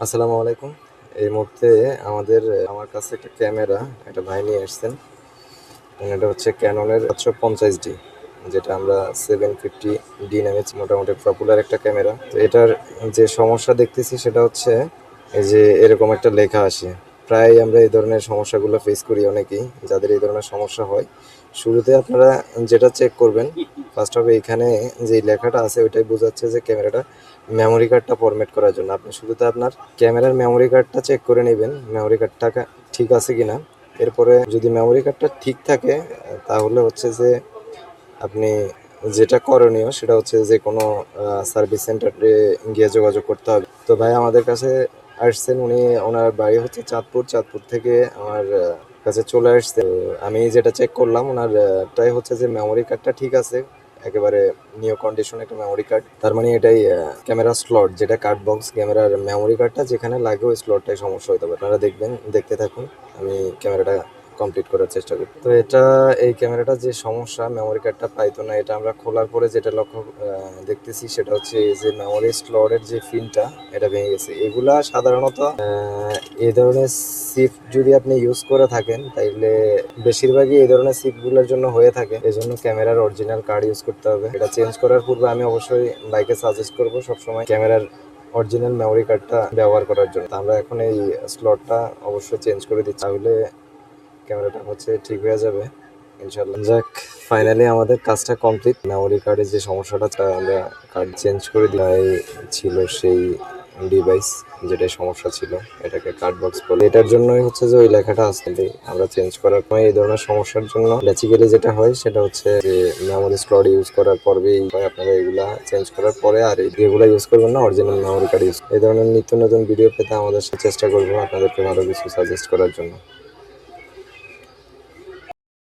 আসসালামু আলাইকুম। এই মুহূর্তে আমার কাছে একটা ক্যামেরা একটা ভাই নিয়ে এসছেন। এটা হচ্ছে ক্যাননের 750D, যেটা আমরা 750D নামে মোটামুটি পপুলার একটা ক্যামেরা। তো এটার যে সমস্যা দেখতেছি সেটা হচ্ছে এই যে এরকম একটা লেখা আসে। প্রায় আমরা এই ধরনের সমস্যাগুলো ফেস করি অনেকেই, যাদের এই ধরনের সমস্যা হয়। শুরুতে আপনারা যেটা চেক করবেন, ফার্স্ট হবে এইখানে যে লেখাটা আছে ওইটাই বোঝাচ্ছে যে ক্যামেরাটা মেমোরি কার্ডটা ফরম্যাট করার জন্য। আপনি শুরুতে আপনার ক্যামেরার মেমোরি কার্ডটা চেক করে নেবেন, মেমোরি কার্ডটা ঠিক আছে কিনা। এরপরে যদি মেমোরি কার্ডটা ঠিক থাকে তাহলে হচ্ছে যে আপনি যেটা করণীয় সেটা হচ্ছে যে কোনো সার্ভিস সেন্টারে গিয়ে যোগাযোগ করতে হবে। তো ভাই আমাদের কাছে আসছেন, ওনার বাড়ি হচ্ছে চাঁদপুর থেকে আমার কাছে চলে আসছে। তো আমি যেটা চেক করলাম টাই হচ্ছে যে মেমোরি কার্ডটা ঠিক আছে, একেবারে নিউ কন্ডিশন একটা মেমোরি কার্ড। তার মানে এটাই ক্যামেরা স্লট, যেটা কার্ড বক্স ক্যামেরার মেমোরি কার্ডটা যেখানে লাগে ওই স্লটটাই সমস্যা হতে পারে। আপনারা দেখতে থাকুন, আমি ক্যামেরাটা কমপ্লিট করার চেষ্টা করি। তো এই ক্যামেরাটা যে সমস্যা, মেমোরি কার্ডটা পাইতো না, এটা আমরা খোলার পরে যেটা দেখতেছি সেটা হচ্ছে এই যে মেমোরি স্লটের যে পিনটা এটা ভেঙে গেছে। এগুলা সাধারণত এই ধরনের সিপ যদি আপনি ইউজ করে থাকেন তাইলে বেশিরভাগই এই ধরনের সিপগুলোর জন্য হয়ে থাকে। এজন্য ক্যামেরার অরিজিনাল কার্ড ইউজ করতে হবে। এটা চেঞ্জ করার পূর্বে আমি অবশ্যই বাইকে সাজেস্ট করব সবসময় ক্যামেরার অরিজিনাল মেমোরি কার্ডটা ব্যবহার করার জন্য। আমরা এখন এই স্লটটা অবশ্যই চেঞ্জ করে দিচ্ছি, তাহলে ক্যামেরাটা হচ্ছে ঠিক হয়ে যাবে ইনশাল্লাহ। যাক, ফাইনালি আমাদের কাজটা কমপ্লিট। মেমোরি কার্ডের যে সমস্যাটা আমরা কার্ড চেঞ্জ করে দেওয়াই ছিল সেই ডিভাইস যেটা সমস্যা ছিল, এটাকে কার্ড বক্স বলে। এটার জন্যই হচ্ছে যে ওই লেখাটা আসলে আমরা চেঞ্জ করার পরে এই ধরনের সমস্যার জন্য বেসিক্যালি যেটা হয় সেটা হচ্ছে যে মেমোরি স্লট ইউজ করার পরেই আপনারা এগুলা চেঞ্জ করার পরে আর এগুলা ইউজ করবেন না, অরিজিনাল মেমোরি কার্ড ইউজ। এই ধরনের নিত্য নতুন ভিডিও পেতে আমাদের চেষ্টা করবো আপনাদেরকে ভালো কিছু সাজেস্ট করার জন্য।